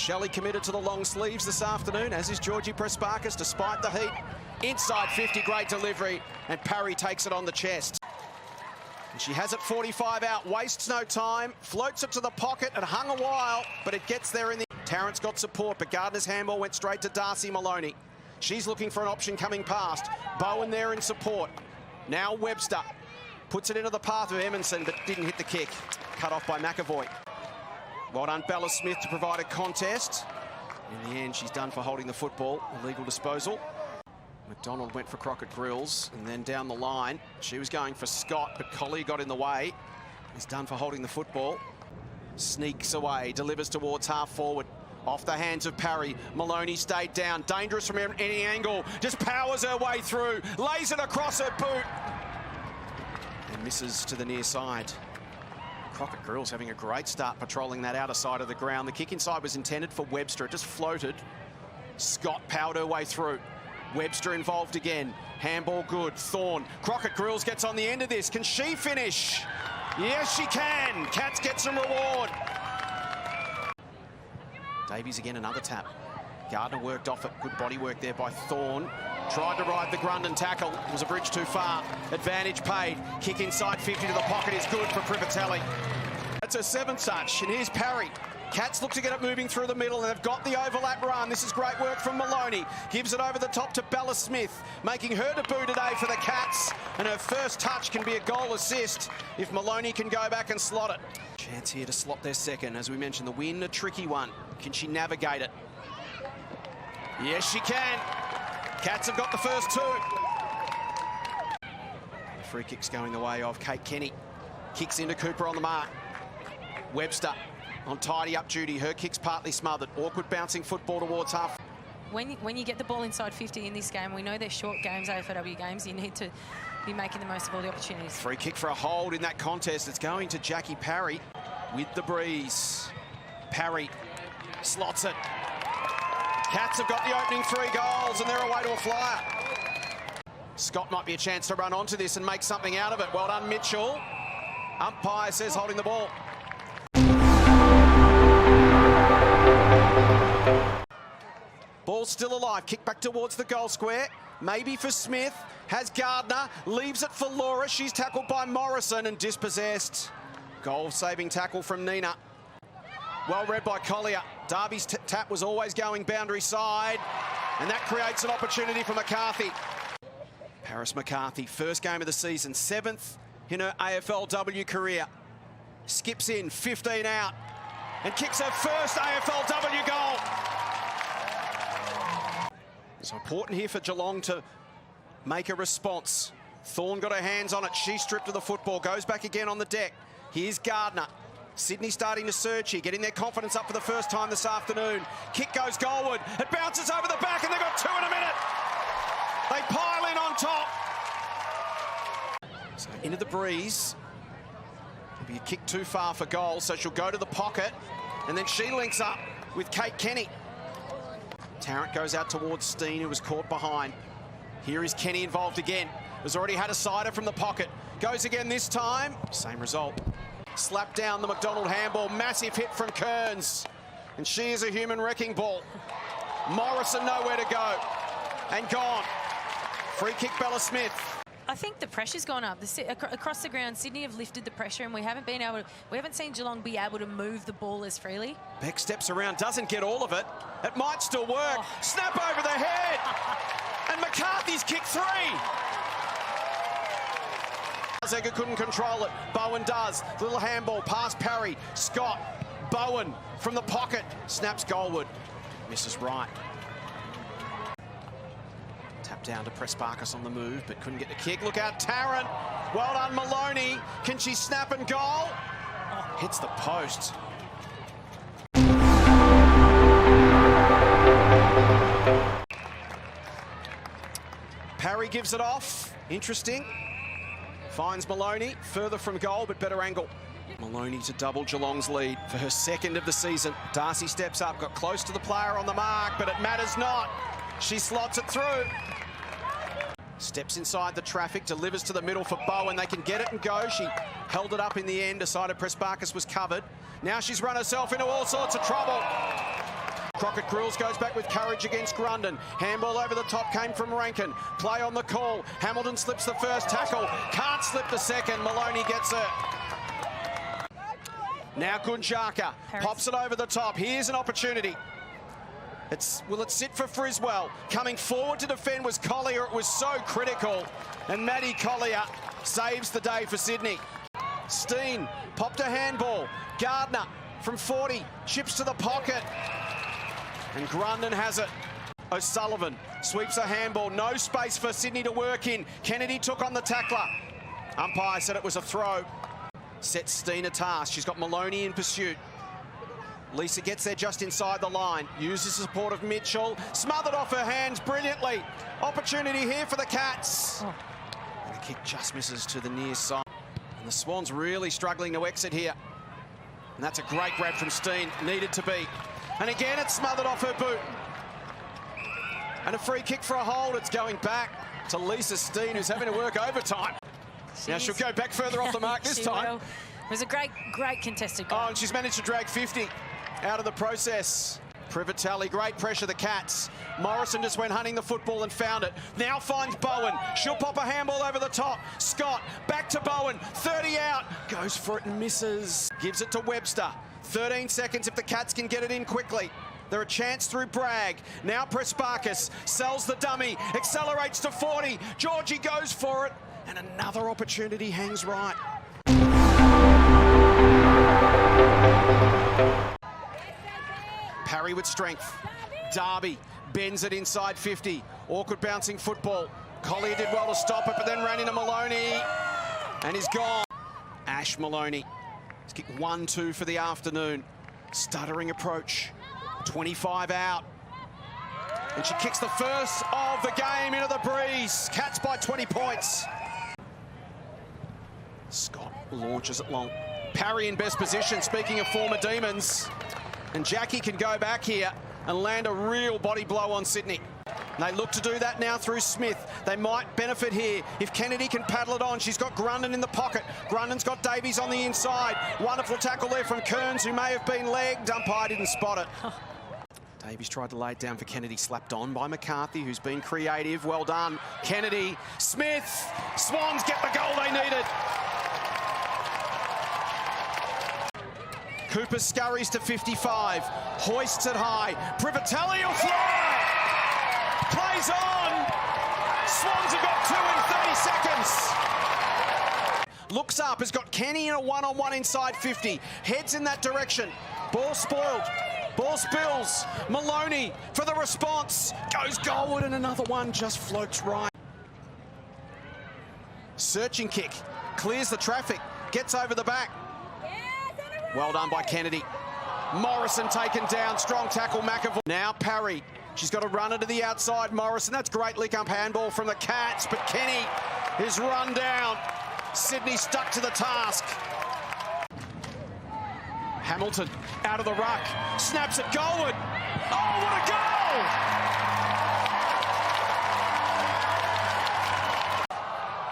Shelley committed to the long sleeves this afternoon, as is Georgie Prespakis, despite the heat. Inside 50, great delivery, and Parry takes it on the chest. And she has it 45 out, wastes no time, floats it to the pocket and hung a while, but it gets there in the... Tarrant's got support, but Gardner's handball went straight to Darcy Maloney. She's looking for an option coming past. Bowen there in support. Now Webster puts it into the path of Emerson, but didn't hit the kick. Cut off by McAvoy. Well done, Bella Smith, to provide a contest. In the end, she's done for holding the football. Illegal disposal. McDonald went for Crockett Grills, and then down the line, she was going for Scott, but Collier got in the way. He's done for holding the football. Sneaks away, delivers towards half forward. Off the hands of Parry. Maloney stayed down. Dangerous from any angle. Just powers her way through. Lays it across her boot. And misses to the near side. Crockett Grills having a great start patrolling that outer side of the ground. The kick inside was intended for Webster. It just floated. Scott powered her way through. Webster involved again. Handball good. Thorne. Crockett Grills gets on the end of this. Can she finish? Yes, she can. Cats get some reward. Davies again, another tap. Gardner worked off it. Good body work there by Thorne. Tried to ride the Grundon tackle. It was a bridge too far. Advantage paid. Kick inside 50 to the pocket is good for Privatelli. That's her seventh touch. And here's Parry. Cats look to get it moving through the middle, and they've got the overlap run. This is great work from Maloney. Gives it over the top to Bella Smith, making her debut today for the Cats. And her first touch can be a goal assist if Maloney can go back and slot it. Chance here to slot their second. As we mentioned, the win, a tricky one. Can she navigate it? Yes, she can. Cats have got the first two. The free kick's going the way of Kate Kenny. Kicks into Cooper on the mark. Webster on tidy-up duty. Her kick's partly smothered. Awkward bouncing football towards half. When you get the ball inside 50 in this game, we know they're short games, AFLW games, you need to be making the most of all the opportunities. Free kick for a hold in that contest. It's going to Jackie Parry with the breeze. Parry slots it. Cats have got the opening 3 goals and they're away to a flyer. Scott might be a chance to run onto this and make something out of it. Well done, Mitchell. Umpire says holding the ball. Ball still alive. Kick back towards the goal square. Maybe for Smith. Has Gardner. Leaves it for Laura. She's tackled by Morrison and dispossessed. Goal-saving tackle from Nina. Well read by Collier. Darby's tap was always going boundary side. And that creates an opportunity for McCarthy. Paris McCarthy, first game of the season. 7th in her AFLW career. Skips in, 15 out. And kicks her first AFLW goal. So important here for Geelong to make a response. Thorne got her hands on it. She stripped of the football. Goes back again on the deck. Here's Gardner. Sydney starting to surge here, getting their confidence up for the first time this afternoon. Kick goes goalward. It bounces over the back and they've got 2 in a minute. They pile in on top. So into the breeze. It'll be a kick too far for goal, so she'll go to the pocket. And then she links up with Kate Kenny. Tarrant goes out towards Steen, who was caught behind. Here is Kenny involved again. Has already had a sider from the pocket. Goes again this time. Same result. Slapped down the McDonald handball. Massive hit from Kearns. And she is a human wrecking ball. Morrison nowhere to go. And gone. Free kick, Bella Smith. I think the pressure's gone up. Across the ground, Sydney have lifted the pressure, and we haven't seen Geelong be able to move the ball as freely. Beck steps around, doesn't get all of it. It might still work. Oh. Snap over the head. And McCarthy's kick 3. Zegger couldn't control it. Bowen does. Little handball past Parry. Scott. Bowen from the pocket. Snaps goalward. Misses right. Tap down to Prespakis on the move, but couldn't get the kick. Look out, Tarrant. Well done, Maloney. Can she snap and goal? Hits the post. Parry gives it off. Interesting. Finds Maloney. Further from goal, but better angle. Maloney to double Geelong's lead for her 2nd of the season. Darcy steps up, got close to the player on the mark, but it matters not. She slots it through. Steps inside the traffic, delivers to the middle for Bowen. They can get it and go. She held it up in the end, decided Prespakis was covered. Now she's run herself into all sorts of trouble. Crockett Grills goes back with courage against Grundon. Handball over the top came from Rankin. Play on the call. Hamilton slips the first tackle. Can't slip the second. Maloney gets it. Now Gunjaka pops it over the top. Here's an opportunity. Will it sit for Friswell? Coming forward to defend was Collier. It was so critical. And Maddie Collier saves the day for Sydney. Steen popped a handball. Gardner from 40 chips to the pocket. And Grundon has it. O'Sullivan sweeps a handball. No space for Sydney to work in. Kennedy took on the tackler. Umpire said it was a throw. Sets Steen a task. She's got Maloney in pursuit. Lisa gets there just inside the line. Uses the support of Mitchell. Smothered off her hands brilliantly. Opportunity here for the Cats. And the kick just misses to the near side. And the Swans really struggling to exit here. And that's a great grab from Steen. Needed to be. And again, it's smothered off her boot. And a free kick for a hold. It's going back to Lisa Steen, who's having to work overtime. Now she'll go back further off the mark this time. Will. It was a great contested goal. Oh, and she's managed to drag 50 out of the process. Privatelli, great pressure, the Cats. Morrison just went hunting the football and found it. Now finds Bowen. She'll pop a handball over the top. Scott, back to Bowen. 30 out. Goes for it and misses. Gives it to Webster. 13 seconds if the Cats can get it in quickly. They're a chance through Bragg. Now Prespakis sells the dummy. Accelerates to 40. Georgie goes for it. And another opportunity hangs right. Parry with strength. Darby bends it inside 50. Awkward bouncing football. Collier did well to stop it, but then ran into Maloney. And he's gone. Ash Maloney. He's kicked 1-2 for the afternoon. Stuttering approach. 25 out. And she kicks the first of the game into the breeze. Cats by 20 points. Scott launches it long. Parry in best position, speaking of former Demons. And Jackie can go back here and land a real body blow on Sydney. And they look to do that now through Smith. They might benefit here if Kennedy can paddle it on. She's got Grundon in the pocket. Grundon's got Davies on the inside. Wonderful tackle there from Kearns, who may have been legged. Umpire didn't spot it. Davies tried to lay it down for Kennedy, slapped on by McCarthy, who's been creative. Well done, Kennedy. Smith. Swans get the goal they needed. Cooper scurries to 55, hoists it high. Privatelli will fly. Plays on. Swans have got 2 in 30 seconds. Looks up, has got Kenny in a one-on-one inside 50. Heads in that direction. Ball spoiled. Ball spills. Maloney for the response. Goes goalward and another one just floats right. Searching kick. Clears the traffic. Gets over the back. Well done by Kennedy. Morrison taken down. Strong tackle, McAvoy. Now Parry. She's got to run it to the outside. Morrison. That's great lick-up handball from the Cats, but Kenny is run down. Sydney stuck to the task. Hamilton out of the ruck. Snaps it goalward. Oh, what a goal!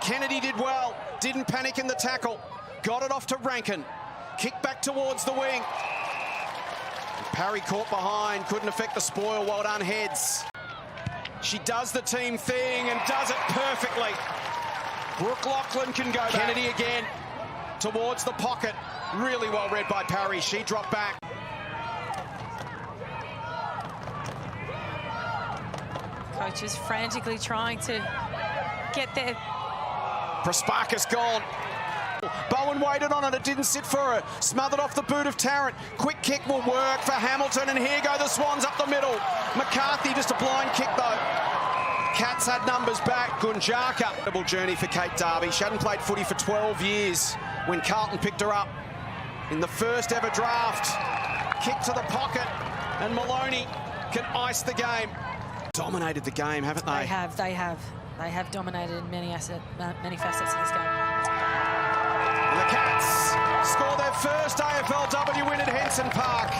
Kennedy did well. Didn't panic in the tackle. Got it off to Rankin. Kick back towards the wing. Parry caught behind, couldn't affect the spoil. Well done, Heads. She does the team thing and does it perfectly. Brooke Lachlan can go back. Kennedy again towards the pocket. Really well read by Parry. She dropped back. Coach is frantically trying to get there. Prespakis gone. Bowen waited on it, it didn't sit for her. Smothered off the boot of Tarrant. Quick kick will work for Hamilton, and here go the Swans up the middle. McCarthy, just a blind kick though. Cats had numbers back. Gunjaka. Incredible journey for Kate Darby. She hadn't played footy for 12 years when Carlton picked her up in the first ever draft. Kick to the pocket, and Maloney can ice the game. Dominated the game, haven't they? They have dominated in many facets of this game. And the Cats score their first AFLW win at Henson Park.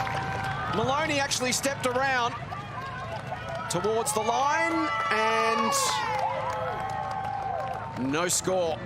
Maloney actually stepped around towards the line and no score.